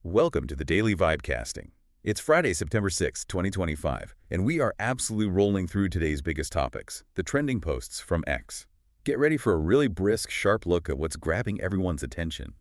Welcome to the Daily Vibecasting. It's Friday, September 6, 2025, and we are absolutely rolling through today's biggest topics, the trending posts from X. Get ready for a really brisk, sharp look at what's grabbing everyone's attention.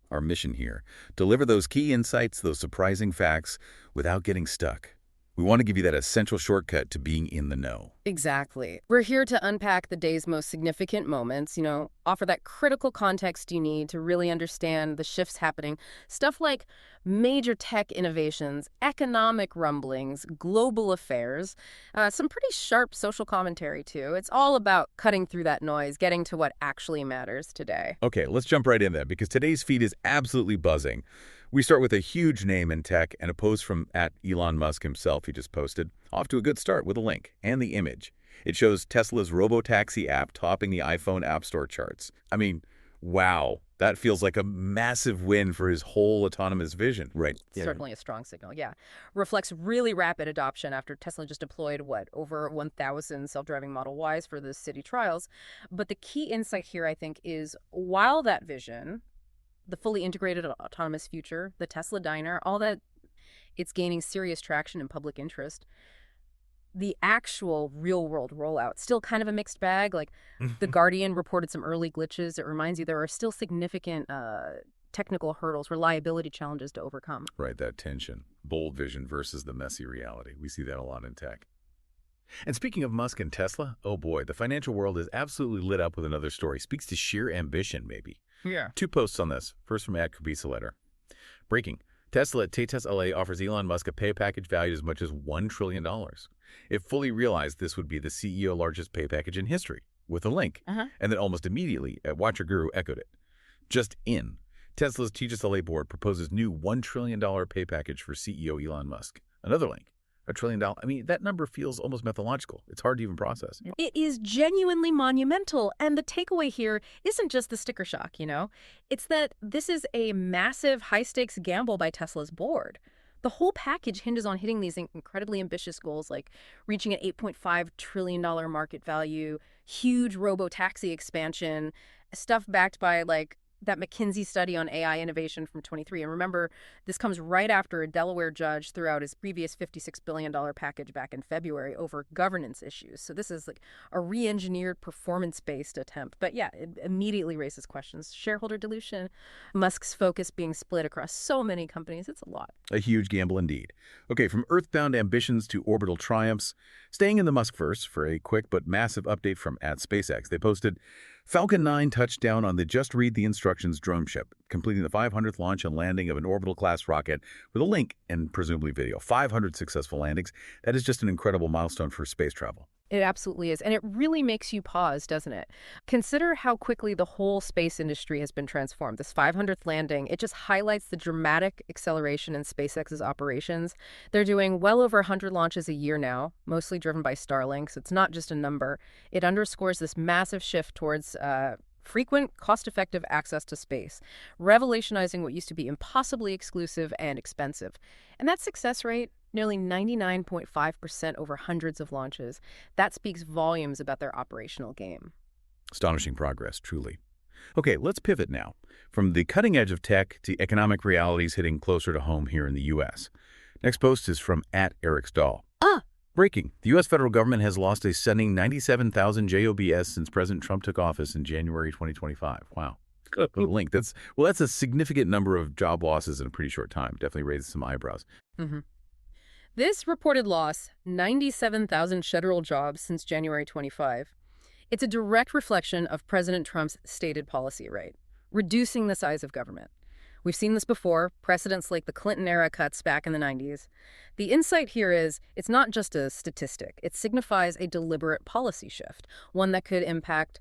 Our mission here, deliver those key insights, those surprising facts, without getting stuck. We want to give you that essential shortcut to being in the know. Exactly. We're here to unpack the day's most significant moments, offer that critical context you need to really understand the shifts happening. Stuff like major tech innovations, economic rumblings, global affairs, some pretty sharp social commentary, too. It's all about cutting through that noise, getting to what actually matters today. Okay, let's jump right in there because today's feed is absolutely buzzing. We start with a huge name in tech and a post from @Elon Musk himself he just posted. Off to a good start with a link and the image. It shows Tesla's robotaxi app topping the iPhone App Store charts. I mean, wow, that feels like a massive win for his whole autonomous vision. Right. Certainly a strong signal, yeah. Reflects really rapid adoption after Tesla just deployed, over 1,000 self-driving Model Ys for the city trials. But the key insight here, I think, is while that vision, the fully integrated autonomous future, the Tesla diner, all that, it's gaining serious traction and public interest. The actual real-world rollout, still kind of a mixed bag. Like, The Guardian reported some early glitches. It reminds you there are still significant technical hurdles, reliability challenges to overcome. Right, that tension. Bold vision versus the messy reality. We see that a lot in tech. And speaking of Musk and Tesla, oh boy, the financial world is absolutely lit up with another story. Speaks to sheer ambition, maybe. Yeah. Two posts on this. First from @Kubisa Letter. Breaking. Tesla at LA offers Elon Musk a pay package valued as much as $1 trillion. If fully realized, this would be the CEO largest pay package in history, with a link. And then almost immediately, Watcher Guru echoed it. Just in. Tesla's LA board proposes new $1 trillion pay package for CEO Elon Musk. Another link. $1 trillion. I mean, that number feels almost mythological. It's hard to even process. It is genuinely monumental. And the takeaway here isn't just the sticker shock, It's that this is a massive high-stakes gamble by Tesla's board. The whole package hinges on hitting these incredibly ambitious goals, like reaching an $8.5 trillion market value, huge robo-taxi expansion, stuff backed by, that McKinsey study on AI innovation from 23. And remember, this comes right after a Delaware judge threw out his previous $56 billion package back in February over governance issues. So this is like a re-engineered performance-based attempt. But yeah, it immediately raises questions. Shareholder dilution, Musk's focus being split across so many companies. It's a lot. A huge gamble indeed. Okay, from earthbound ambitions to orbital triumphs, staying in the Muskverse for a quick but massive update from @SpaceX. They posted, Falcon 9 touched down on the Just Read the Instructions drone ship, completing the 500th launch and landing of an orbital-class rocket with a link and presumably video. 500 successful landings. That is just an incredible milestone for space travel. It absolutely is. And it really makes you pause, doesn't it? Consider how quickly the whole space industry has been transformed. This 500th landing, it just highlights the dramatic acceleration in SpaceX's operations. They're doing well over 100 launches a year now, mostly driven by Starlink. So it's not just a number. It underscores this massive shift towards frequent, cost-effective access to space, revolutionizing what used to be impossibly exclusive and expensive. And that success rate, nearly 99.5% over hundreds of launches, that speaks volumes about their operational game. Astonishing progress, truly. Okay, let's pivot now. From the cutting edge of tech to economic realities hitting closer to home here in the U.S. Next post is from @EricSdahl. Breaking. The U.S. federal government has lost a stunning 97,000 jobs since President Trump took office in January 2025. Wow. Good link. That's a significant number of job losses in a pretty short time. Definitely raises some eyebrows. This reported loss, 97,000 federal jobs since January 25. It's a direct reflection of President Trump's stated policy, right? Reducing the size of government. We've seen this before, precedents like the Clinton-era cuts back in the 90s. The insight here is it's not just a statistic. It signifies a deliberate policy shift, one that could impact,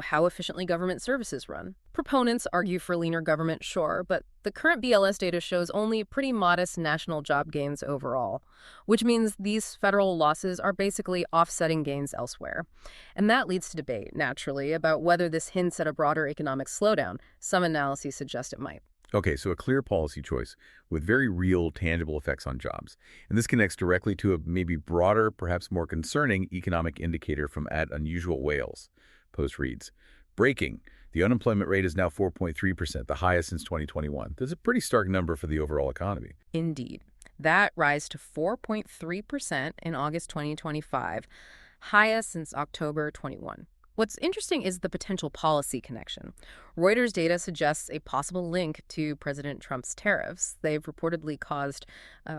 how efficiently government services run. Proponents argue for leaner government, sure, but the current BLS data shows only pretty modest national job gains overall, which means these federal losses are basically offsetting gains elsewhere. And that leads to debate, naturally, about whether this hints at a broader economic slowdown. Some analyses suggest it might. Okay, so a clear policy choice with very real, tangible effects on jobs. And this connects directly to a maybe broader, perhaps more concerning economic indicator from @Unusual Whales. Post reads, Breaking. The unemployment rate is now 4.3%, the highest since 2021. That's a pretty stark number for the overall economy. Indeed. That rise to 4.3% in August 2025, highest since October 21. What's interesting is the potential policy connection. Reuters data suggests a possible link to President Trump's tariffs. They've reportedly caused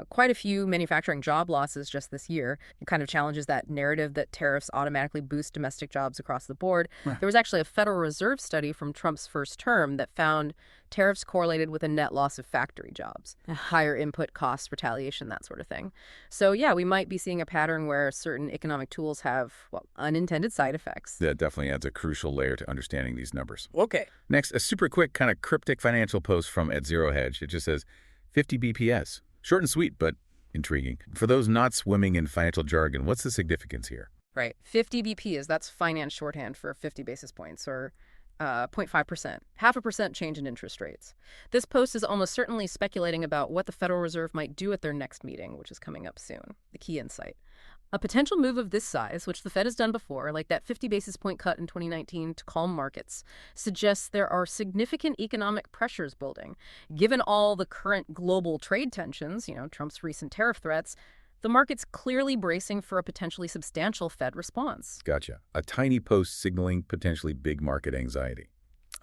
quite a few manufacturing job losses just this year. It kind of challenges that narrative that tariffs automatically boost domestic jobs across the board. Right. There was actually a Federal Reserve study from Trump's first term that found tariffs correlated with a net loss of factory jobs, higher input costs, retaliation, that sort of thing. So yeah, we might be seeing a pattern where certain economic tools have, well, unintended side effects. That definitely adds a crucial layer to understanding these numbers. Okay. Next, a super quick, kind of cryptic financial post from @ZeroHedge. It just says 50 BPS. Short and sweet, but intriguing. For those not swimming in financial jargon, what's the significance here? Right. 50 BPs, that's finance shorthand for 50 basis points, or 0.5%, 0.5% change in interest rates. This post is almost certainly speculating about what the Federal Reserve might do at their next meeting, which is coming up soon. The key insight. A potential move of this size, which the Fed has done before, like that 50 basis point cut in 2019 to calm markets, suggests there are significant economic pressures building. Given all the current global trade tensions, Trump's recent tariff threats, the market's clearly bracing for a potentially substantial Fed response. Gotcha. A tiny post signaling potentially big market anxiety.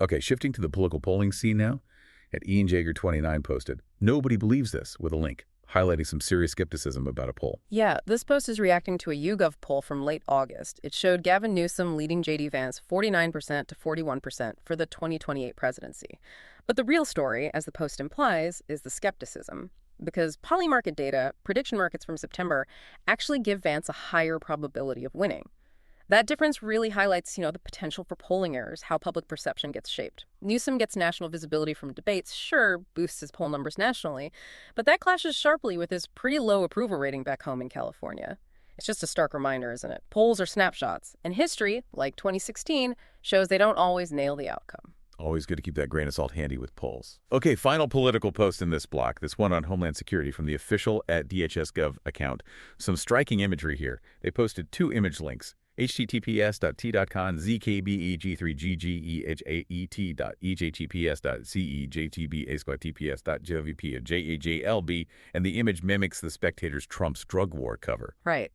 Okay, shifting to the political polling scene now. Ian Jaeger 29 posted, "Nobody believes this," with a link, highlighting some serious skepticism about a poll. Yeah, this post is reacting to a YouGov poll from late August. It showed Gavin Newsom leading J.D. Vance 49% to 41% for the 2028 presidency. But the real story, as the post implies, is the skepticism. Because polymarket data, prediction markets from September, actually give Vance a higher probability of winning. That difference really highlights, the potential for polling errors, how public perception gets shaped. Newsom gets national visibility from debates, sure, boosts his poll numbers nationally, but that clashes sharply with his pretty low approval rating back home in California. It's just a stark reminder, isn't it? Polls are snapshots, and history, like 2016, shows they don't always nail the outcome. Always good to keep that grain of salt handy with polls. Okay, final political post in this block, this one on Homeland Security from the official @DHSGov account. Some striking imagery here. They posted 2 image links, https.t.con zkbeg3ggeh.etihttps.cejtba2tps.govp.JAJLB, and the image mimics the Spectator's Trump's drug war cover. Right.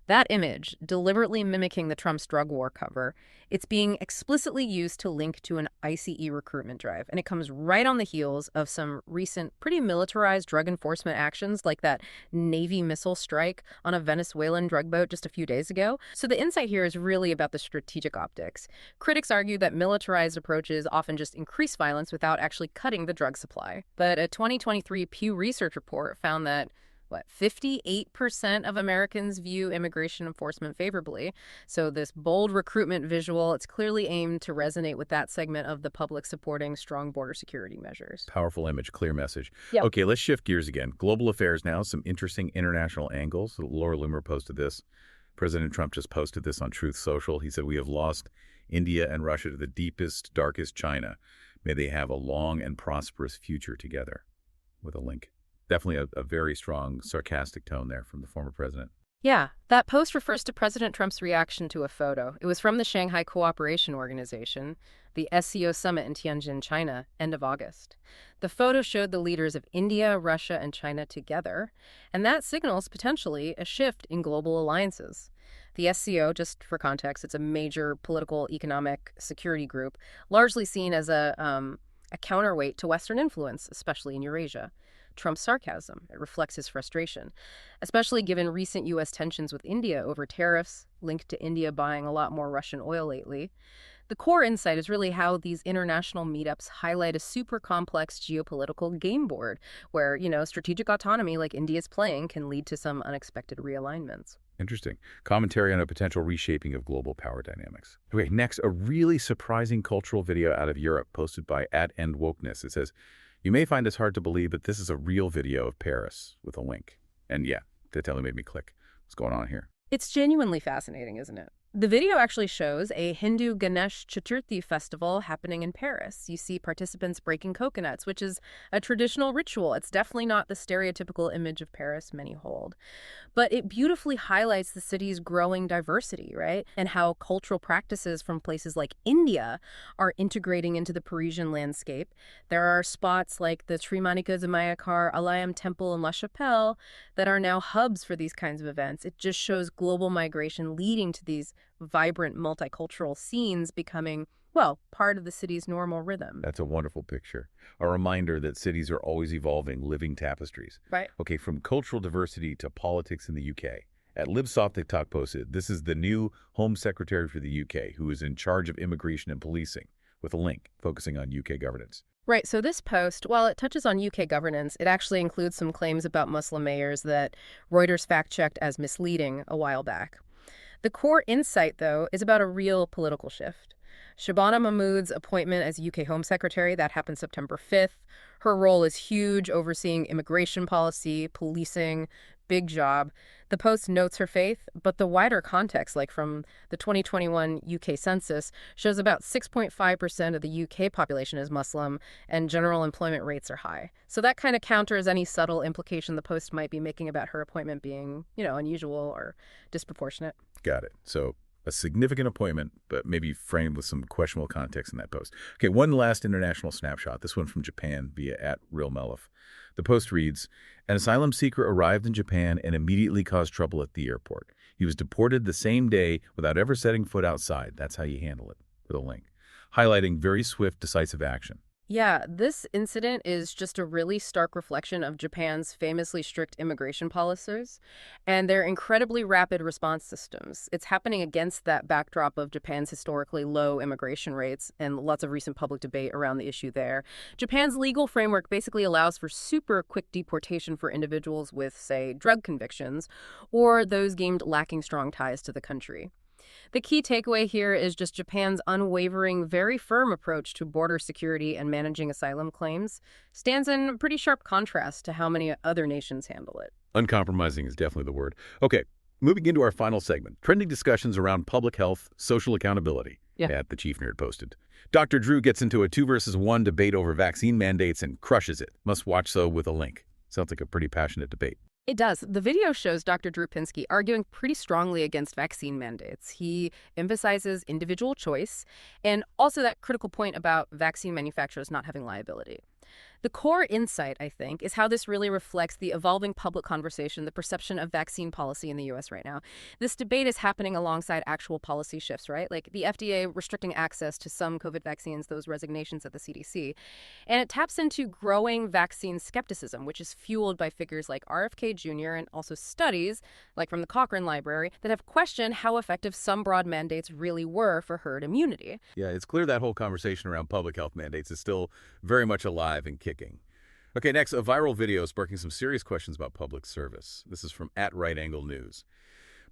That image, deliberately mimicking the Trump's drug war cover, it's being explicitly used to link to an ICE recruitment drive. And it comes right on the heels of some recent, pretty militarized drug enforcement actions, like that Navy missile strike on a Venezuelan drug boat just a few days ago. So the insight here is really about the strategic optics. Critics argue that militarized approaches often just increase violence without actually cutting the drug supply. But a 2023 Pew Research report found that 58% of Americans view immigration enforcement favorably. So this bold recruitment visual, it's clearly aimed to resonate with that segment of the public supporting strong border security measures. Powerful image, clear message. Yep. Okay, let's shift gears again. Global affairs now, some interesting international angles. Laura Loomer posted this. President Trump just posted this on Truth Social. He said, "We have lost India and Russia to the deepest, darkest China. May they have a long and prosperous future together," with a link. Definitely a very strong, sarcastic tone there from the former president. Yeah, that post refers to President Trump's reaction to a photo. It was from the Shanghai Cooperation Organization, the SCO summit in Tianjin, China, end of August. The photo showed the leaders of India, Russia, and China together, and that signals potentially a shift in global alliances. The SCO, just for context, it's a major political, economic, security group, largely seen as a counterweight to Western influence, especially in Eurasia. Trump's sarcasm, it reflects his frustration, especially given recent U.S. tensions with India over tariffs linked to India buying a lot more Russian oil lately. The core insight is really how these international meetups highlight a super complex geopolitical game board where, strategic autonomy like India's playing can lead to some unexpected realignments. Interesting. Commentary on a potential reshaping of global power dynamics. Okay, next, a really surprising cultural video out of Europe posted by @EndWokeness. It says, "You may find this hard to believe, but this is a real video of Paris," with a link. And yeah, that totally made me click. What's going on here? It's genuinely fascinating, isn't it? The video actually shows a Hindu Ganesh Chaturthi festival happening in Paris. You see participants breaking coconuts, which is a traditional ritual. It's definitely not the stereotypical image of Paris many hold. But it beautifully highlights the city's growing diversity, right? And how cultural practices from places like India are integrating into the Parisian landscape. There are spots like the Trimanika de Mayakar Alayam Temple in La Chapelle that are now hubs for these kinds of events. It just shows global migration leading to these vibrant multicultural scenes becoming, well, part of the city's normal rhythm. That's a wonderful picture. A reminder that cities are always evolving, living tapestries. Right. Okay, from cultural diversity to politics in the UK. At Libsoft, TikTok posted, this is the new Home Secretary for the UK who is in charge of immigration and policing, with a link focusing on UK governance. Right, so this post, while it touches on UK governance, it actually includes some claims about Muslim mayors that Reuters fact-checked as misleading a while back. The core insight, though, is about a real political shift. Shabana Mahmood's appointment as UK Home Secretary, that happened September 5th. Her role is huge, overseeing immigration policy, policing, big job. The Post notes her faith, but the wider context, like from the 2021 UK census, shows about 6.5% of the UK population is Muslim, and general employment rates are high. So that kind of counters any subtle implication the Post might be making about her appointment being, unusual or disproportionate. Got it. So a significant appointment, but maybe framed with some questionable context in that post. Okay, one last international snapshot, this one from Japan via @RealMelif. The post reads, an asylum seeker arrived in Japan and immediately caused trouble at the airport. He was deported the same day without ever setting foot outside. That's how you handle it, with a link. Highlighting very swift, decisive action. Yeah, this incident is just a really stark reflection of Japan's famously strict immigration policies and their incredibly rapid response systems. It's happening against that backdrop of Japan's historically low immigration rates and lots of recent public debate around the issue there. Japan's legal framework basically allows for super quick deportation for individuals with, say, drug convictions or those deemed lacking strong ties to the country. The key takeaway here is just Japan's unwavering, very firm approach to border security and managing asylum claims stands in pretty sharp contrast to how many other nations handle it. Uncompromising is definitely the word. Okay, moving into our final segment, trending discussions around public health, social accountability. Yeah. At the Chief Nerd posted. Dr. Drew gets into a 2 versus 1 debate over vaccine mandates and crushes it. Must watch so with a link. Sounds like a pretty passionate debate. It does. The video shows Dr. Drew Pinsky arguing pretty strongly against vaccine mandates. He emphasizes individual choice and also that critical point about vaccine manufacturers not having liability. The core insight, I think, is how this really reflects the evolving public conversation, the perception of vaccine policy in the U.S. right now. This debate is happening alongside actual policy shifts, right? Like the FDA restricting access to some COVID vaccines, those resignations at the CDC. And it taps into growing vaccine skepticism, which is fueled by figures like RFK Jr. and also studies, like from the Cochrane Library, that have questioned how effective some broad mandates really were for herd immunity. Yeah, it's clear that whole conversation around public health mandates is still very much alive and kicking. Okay, next, a viral video sparking some serious questions about public service. This is from @RightAngleNews.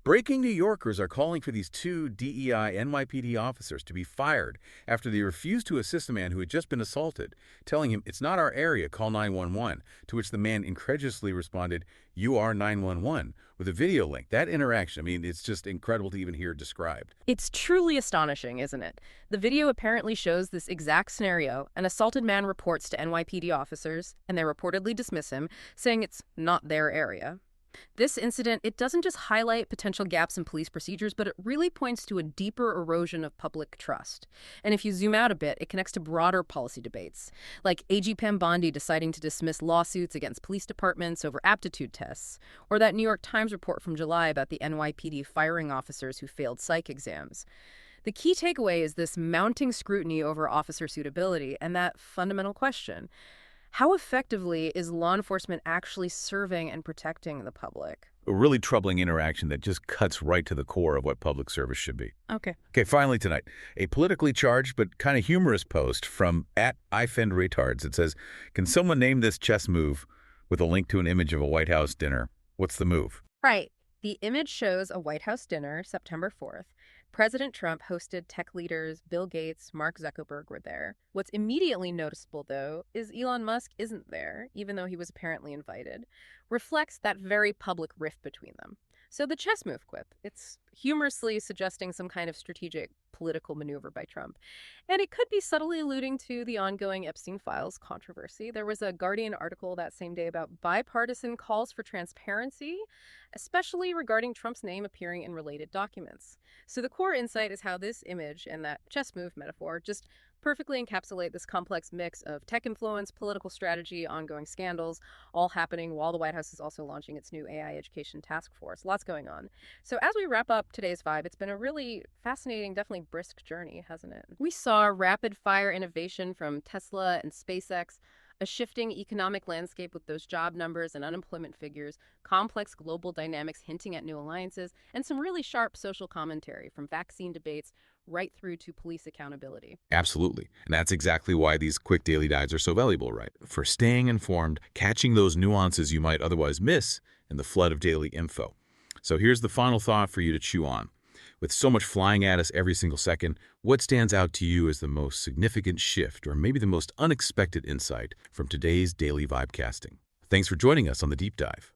Breaking New Yorkers are calling for these 2 DEI NYPD officers to be fired after they refused to assist a man who had just been assaulted, telling him, it's not our area, call 911, to which the man incredulously responded, you are 911, with a video link. That interaction, I mean, it's just incredible to even hear described. It's truly astonishing, isn't it? The video apparently shows this exact scenario. An assaulted man reports to NYPD officers, and they reportedly dismiss him, saying it's not their area. This incident, it doesn't just highlight potential gaps in police procedures, but it really points to a deeper erosion of public trust. And if you zoom out a bit, it connects to broader policy debates, like AG Pam Bondi deciding to dismiss lawsuits against police departments over aptitude tests, or that New York Times report from July about the NYPD firing officers who failed psych exams. The key takeaway is this mounting scrutiny over officer suitability and that fundamental question. How effectively is law enforcement actually serving and protecting the public? A really troubling interaction that just cuts right to the core of what public service should be. Okay, finally tonight, a politically charged but kind of humorous post from @IFendRetards. It says, can someone name this chess move, with a link to an image of a White House dinner? What's the move? right. The image shows a White House dinner, September 4th. President Trump hosted tech leaders Bill Gates, Mark Zuckerberg were there. What's immediately noticeable, though, is Elon Musk isn't there, even though he was apparently invited. Reflects that very public rift between them. So the chess move quip, it's humorously suggesting some kind of strategic political maneuver by Trump. And it could be subtly alluding to the ongoing Epstein Files controversy. There was a Guardian article that same day about bipartisan calls for transparency, especially regarding Trump's name appearing in related documents. So the core insight is how this image and that chess move metaphor just perfectly encapsulate this complex mix of tech influence, political strategy, ongoing scandals, all happening while the White House is also launching its new AI education task force. Lots going on. So as we wrap up today's Vibe, it's been a really fascinating, definitely brisk journey, hasn't it? We saw rapid fire innovation from Tesla and SpaceX, a shifting economic landscape with those job numbers and unemployment figures, complex global dynamics hinting at new alliances, and some really sharp social commentary from vaccine debates right through to police accountability. Absolutely. And that's exactly why these quick daily dives are so valuable, right? For staying informed, catching those nuances you might otherwise miss in the flood of daily info. So here's the final thought for you to chew on. With so much flying at us every single second, what stands out to you as the most significant shift or maybe the most unexpected insight from today's daily Vibecasting? Thanks for joining us on the Deep Dive.